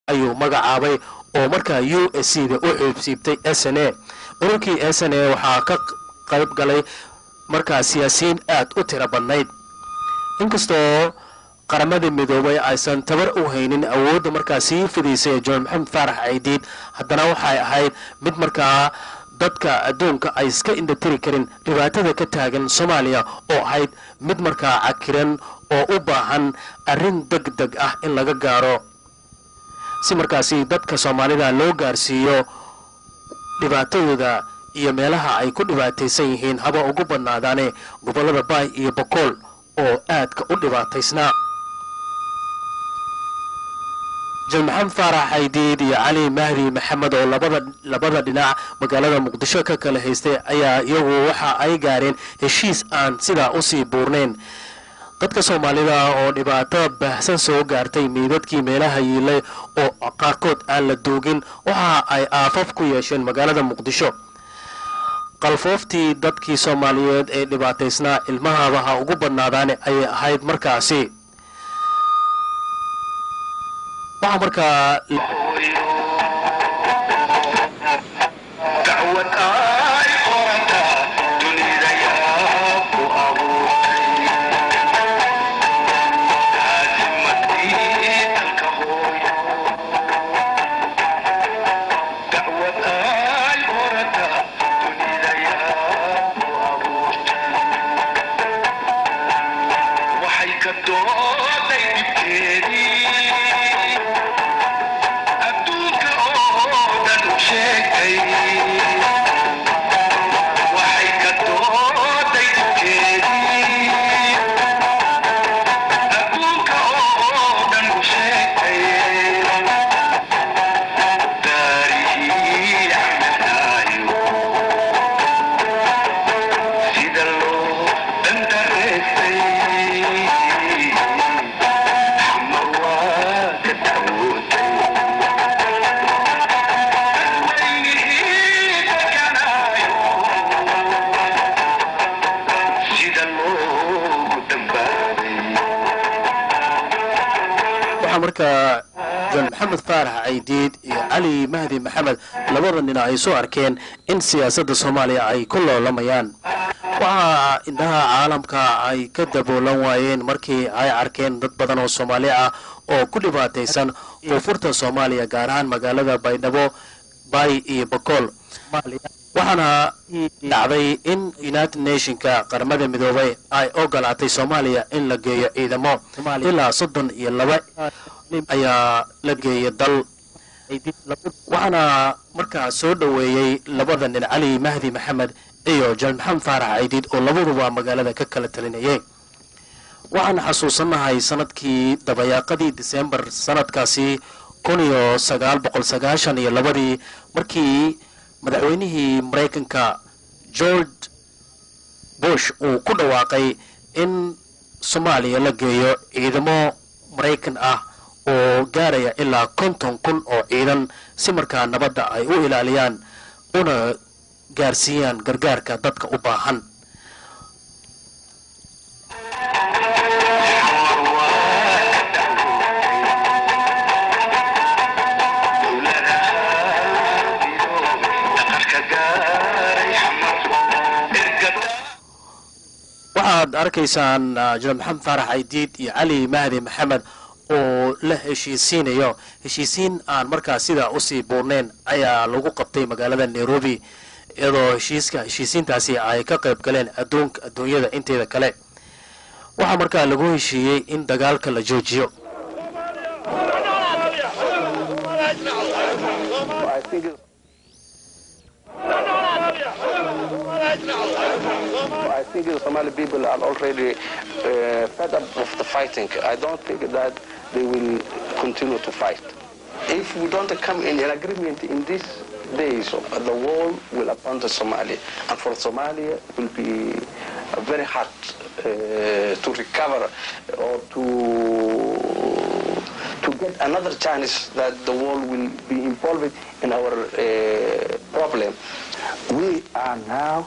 ayuu magacaabay oo markaa USC da u xubsiibtay SNA ururkii SNA waxaa ka qayb galay markaa siyaasiyiin aad u tiro badnayd inkastoo qaramada midoobay aysan tabar u haynin awoodda markaa sii fidiisay John Maxamed Faarax Ciidiid haddana waxay ahayd mid markaa dadka adduunka ay iska indhatiri karin dhibaatada ka taagan Soomaaliya oo ahayd mid markaa cakiran oo u baahan arrin degdeg ah in laga gaaro si markaasi dadka Soomaalida loo gaarsiiyo dhibaatadooda iyo meelaha ay ku dhibaataysan yihiin haba ugu badnaadaane gobolada Bay iyo Boqol oo aadka u dhibaataysnaa John Maxamed Faarax Ciidiid iyo Cali Mahdi Maxamed oo labada dhinac magaalada Muqdisho ka kala haystay ayaa iyagu waxa ay gaareen heshiis aan sida u sii buurnayn dadka Soomaalida oo dhibaato baahsan soo gaartay meedadkii meelaha yiilay oo qaarkood aan la doogin waxa ay aafaf ku yeesheen magaalada Muqdisho qalfooftii dadkii Soomaaliyeed ee dhibaataysnaa ilmaha ugu badnaadaan ay ahayd markaasi waxa markaa John Maxamed Faarax Ciidiid iyo Cali Mahdi Maxamed labada nin ay soo arkeen in siyaasadda Soomaaliya ay ku loolamayaan waxa indhaha caalamka ay ka daboolan waayeen markii ay arkeen dad badan oo Soomaali ah oo ku dhibaataysan koonfurta Soomaaliya gaar ahaan magaalada Baydhabo Bay iyo Boqol waxaana dhacday in United Nations-ka qaramada midoobay ay ogolaatay Soomaaliya in la geeyo ciidamo ilaa 32 ayaa la geeyay dal waxaana markaa soo dhaweeyay labada nin Cali Mahdi Maxamed iyo John Maxamed Faarax Ciidiid oo labaduba magaalada ka kala talinayay waxaan xasuusanahay sanadkii dabayaaqadii December sanadkaasi 1992 markii madaxweynihii Mareykanka George Bush uu ku dhawaaqay in Soomaaliya la geeyo ciidamo Mareykan ah oo gaaraya ilaa 50,000 oo ciidan si markaa nabadda ay u ilaaliyaan una gaarsiiyaan gargaarka dadka u baahan waxaad arkaysaan John Maxamed Faarax Ciidiid iyo Cali Mahdi Maxamed oo la heshiisiinayo heshiisiin aan markaa sida u sii buurnayn ayaa lagu qabtay magaalada Nairobi iyadoo heshiisiintaasi ay ka qayb galeen adduunyada inteeda kale waxa markaa lagu heshiiyey in dagaalka la joojiyo I think the Somali people are already fed up of the fighting. I don't think that they will continue to fight. If we don't come in an agreement in these days, the war will abandon Somalia. And for Somalia, it will be very hard to recover or to get another chance that the world will be involved in our problem. We are now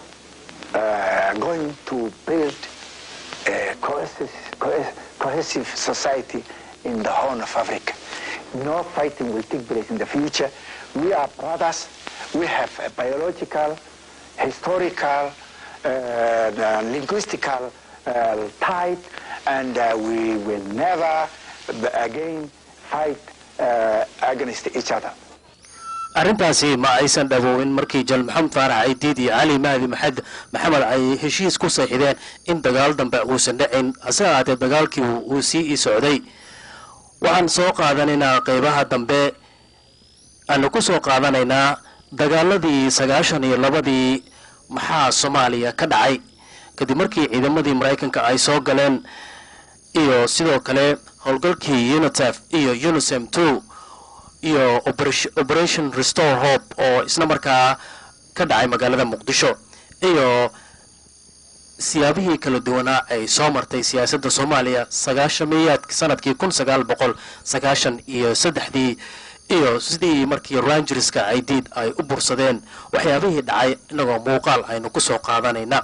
going to build a cohesive society in the Horn of Africa. no fighting will take place in the future. We are brothers. We have a biological, historical, linguistical tie, and we will never again fight against each other. arrintaasi ma aysan dhawoowin markii Jal Maxamed Faarax Ciidiid iyo Cali Mahdi Maxamed ay heshiis ku saxiixdeen in dagaal dambe uusan dhicin hase ahaatee dagaalkii uu sii socday. waxaan soo qaadanaynaa qaybaha dambe aan ku soo qaadanaynaa dagaaladii 92 maxaa Soomaaliya ka dhacay kadib markii ciidamadii Mareykanka ay soo galeen iyo sidoo kale howlgalkii UNITAF iyo UNISEM 2 iyo Operation Restore Hope oo isla markaa ka dhacay magaalada Muqdisho iyo siyaabihii kala duwanaa ay soo martay siyaasadda Soomaaliya sanadkii 1993 iyo sidii markii Rangerska ay u bursadeen waxyaabihii dhacay inagoo muuqaal aynu ku soo qaadanayna.